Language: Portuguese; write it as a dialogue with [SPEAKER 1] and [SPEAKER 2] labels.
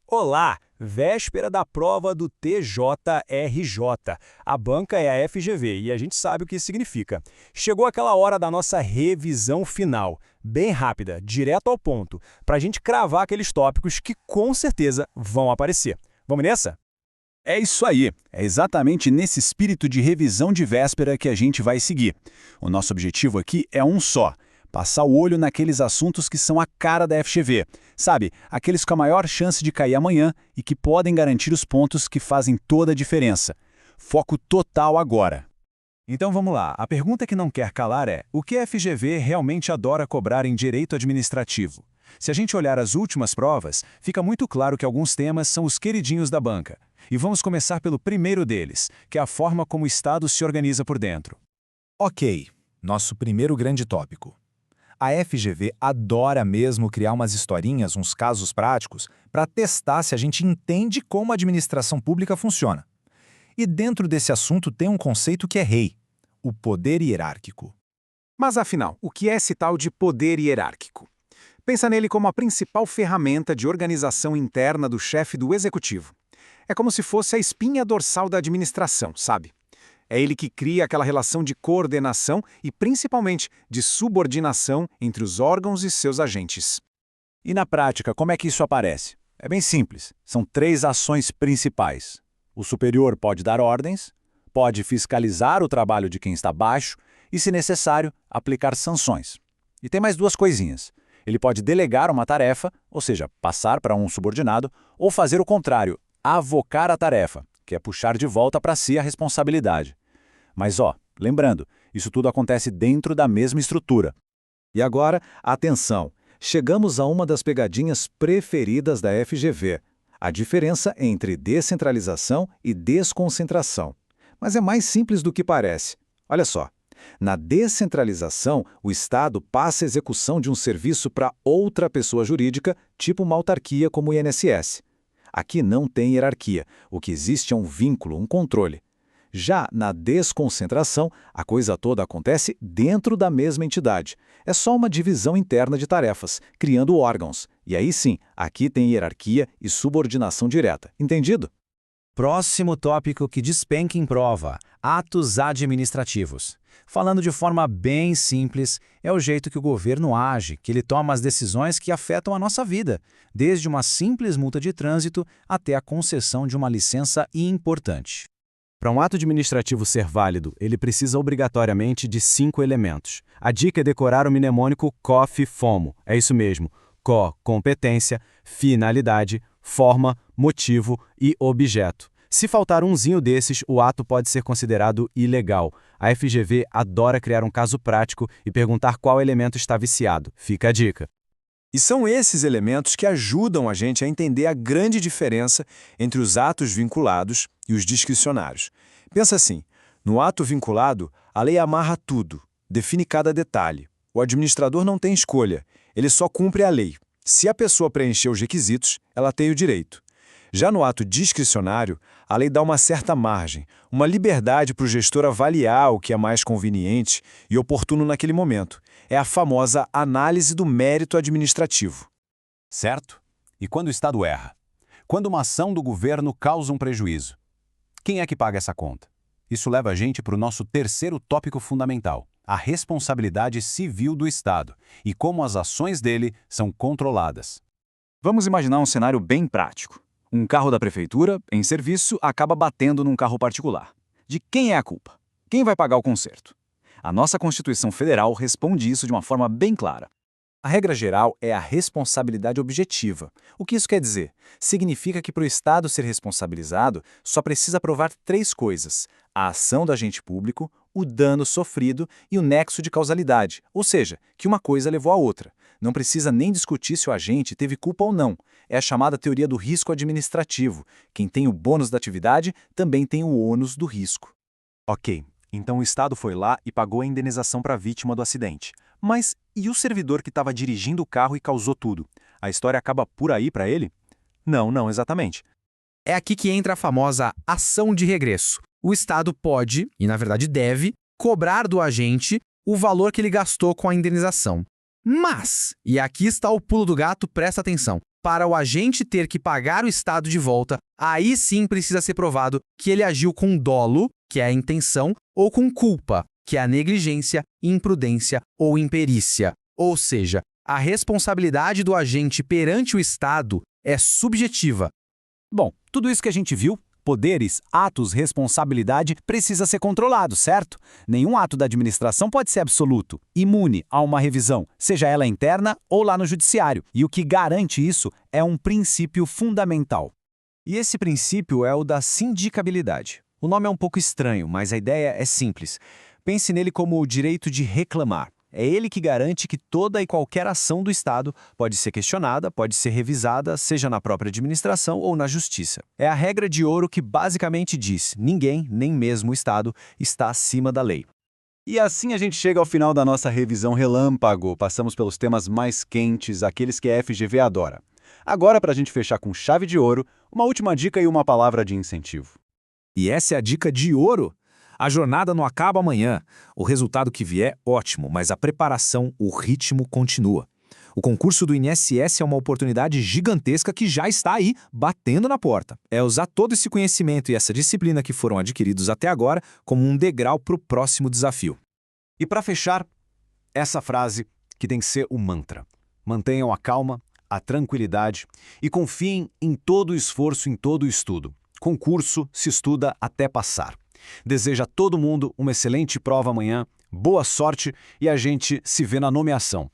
[SPEAKER 1] Olá! Véspera da prova do TJRJ. A banca é a FGV e a gente sabe o que isso significa. Chegou aquela hora da nossa revisão final, bem rápida, direto ao ponto, para a gente cravar aqueles tópicos que com certeza vão aparecer. Vamos nessa?
[SPEAKER 2] É isso aí, é exatamente nesse espírito de revisão de véspera que a gente vai seguir. O nosso objetivo aqui é um só: passar o olho naqueles assuntos que são a cara da FGV. Sabe, aqueles com a maior chance de cair amanhã e que podem garantir os pontos que fazem toda a diferença. Foco total agora.
[SPEAKER 3] Então vamos lá, a pergunta que não quer calar é: o que a FGV realmente adora cobrar em direito administrativo? Se a gente olhar as últimas provas, fica muito claro que alguns temas são os queridinhos da banca. E vamos começar pelo primeiro deles, que é a forma como o Estado se organiza por dentro.
[SPEAKER 4] Ok, nosso primeiro grande tópico. A FGV adora mesmo criar umas historinhas, uns casos práticos, para testar se a gente entende como a administração pública funciona. E dentro desse assunto tem um conceito que é rei: o poder hierárquico.
[SPEAKER 5] Mas afinal, o que é esse tal de poder hierárquico? Pensa nele como a principal ferramenta de organização interna do chefe do executivo. É como se fosse a espinha dorsal da administração, sabe? É ele que cria aquela relação de coordenação e, principalmente, de subordinação entre os órgãos e seus agentes.
[SPEAKER 2] E na prática, como é que isso aparece? É bem simples. São 3 ações principais. O superior pode dar ordens, pode fiscalizar o trabalho de quem está abaixo e, se necessário, aplicar sanções. E tem mais 2 coisinhas. Ele pode delegar uma tarefa, ou seja, passar para um subordinado, ou fazer o contrário, avocar a tarefa, que é puxar de volta para si a responsabilidade. Mas lembrando, isso tudo acontece dentro da mesma estrutura.
[SPEAKER 6] E agora, atenção, chegamos a uma das pegadinhas preferidas da FGV, a diferença entre descentralização e desconcentração. Mas é mais simples do que parece. Olha só, na descentralização, o Estado passa a execução de um serviço para outra pessoa jurídica, tipo uma autarquia como o INSS. Aqui não tem hierarquia, o que existe é um vínculo, um controle. Já na desconcentração, a coisa toda acontece dentro da mesma entidade. É só uma divisão interna de tarefas, criando órgãos. E aí sim, aqui tem hierarquia e subordinação direta. Entendido?
[SPEAKER 3] Próximo tópico que despenca em prova: atos administrativos. Falando de forma bem simples, é o jeito que o governo age, que ele toma as decisões que afetam a nossa vida, desde uma simples multa de trânsito até a concessão de uma licença importante. Para um ato administrativo ser válido, ele precisa obrigatoriamente de 5 elementos. A dica é decorar o mnemônico COF-FOMO. É isso mesmo: CO, competência; finalidade; forma, motivo e objeto. Se faltar umzinho desses, o ato pode ser considerado ilegal. A FGV adora criar um caso prático e perguntar qual elemento está viciado. Fica a dica.
[SPEAKER 5] E são esses elementos que ajudam a gente a entender a grande diferença entre os atos vinculados e os discricionários. Pensa assim: no ato vinculado, a lei amarra tudo, define cada detalhe. O administrador não tem escolha, ele só cumpre a lei. Se a pessoa preencher os requisitos, ela tem o direito. Já no ato discricionário, a lei dá uma certa margem, uma liberdade para o gestor avaliar o que é mais conveniente e oportuno naquele momento. É a famosa análise do mérito administrativo.
[SPEAKER 2] Certo? E quando o Estado erra? Quando uma ação do governo causa um prejuízo? Quem é que paga essa conta? Isso leva a gente para o nosso terceiro tópico fundamental: a responsabilidade civil do Estado e como as ações dele são controladas.
[SPEAKER 6] Vamos imaginar um cenário bem prático. Um carro da prefeitura, em serviço, acaba batendo num carro particular. De quem é a culpa? Quem vai pagar o conserto? A nossa Constituição Federal responde isso de uma forma bem clara. A regra geral é a responsabilidade objetiva. O que isso quer dizer? Significa que para o Estado ser responsabilizado, só precisa provar 3 coisas: a ação do agente público, o dano sofrido e o nexo de causalidade, ou seja, que uma coisa levou à outra. Não precisa nem discutir se o agente teve culpa ou não. É a chamada teoria do risco administrativo. Quem tem o bônus da atividade também tem o ônus do risco.
[SPEAKER 3] Ok, então o Estado foi lá e pagou a indenização para a vítima do acidente. Mas e o servidor que estava dirigindo o carro e causou tudo? A história acaba por aí para ele? Não exatamente.
[SPEAKER 7] É aqui que entra a famosa ação de regresso. O Estado pode, e na verdade deve, cobrar do agente o valor que ele gastou com a indenização. Mas, e aqui está o pulo do gato, presta atenção. Para o agente ter que pagar o Estado de volta, aí sim precisa ser provado que ele agiu com dolo, que é a intenção, ou com culpa, que é a negligência, imprudência ou imperícia. Ou seja, a responsabilidade do agente perante o Estado é subjetiva.
[SPEAKER 2] Bom, tudo isso que a gente viu, poderes, atos, responsabilidade, precisa ser controlado, certo? Nenhum ato da administração pode ser absoluto, imune a uma revisão, seja ela interna ou lá no judiciário. E o que garante isso é um princípio fundamental.
[SPEAKER 1] E esse princípio é o da sindicabilidade. O nome é um pouco estranho, mas a ideia é simples. Pense nele como o direito de reclamar. É ele que garante que toda e qualquer ação do Estado pode ser questionada, pode ser revisada, seja na própria administração ou na justiça. É a regra de ouro que basicamente diz: ninguém, nem mesmo o Estado, está acima da lei.
[SPEAKER 2] E assim a gente chega ao final da nossa revisão relâmpago. Passamos pelos temas mais quentes, aqueles que a FGV adora. Agora, para a gente fechar com chave de ouro, uma última dica e uma palavra de incentivo.
[SPEAKER 4] E essa é a dica de ouro. A jornada não acaba amanhã. O resultado que vier, ótimo, mas a preparação, o ritmo continua. O concurso do INSS é uma oportunidade gigantesca que já está aí, batendo na porta. É usar todo esse conhecimento e essa disciplina que foram adquiridos até agora como um degrau para o próximo desafio.
[SPEAKER 1] E para fechar, essa frase que tem que ser o mantra. Mantenham a calma, a tranquilidade e confiem em todo o esforço, em todo o estudo. Concurso se estuda até passar. Desejo a todo mundo uma excelente prova amanhã, boa sorte e a gente se vê na nomeação.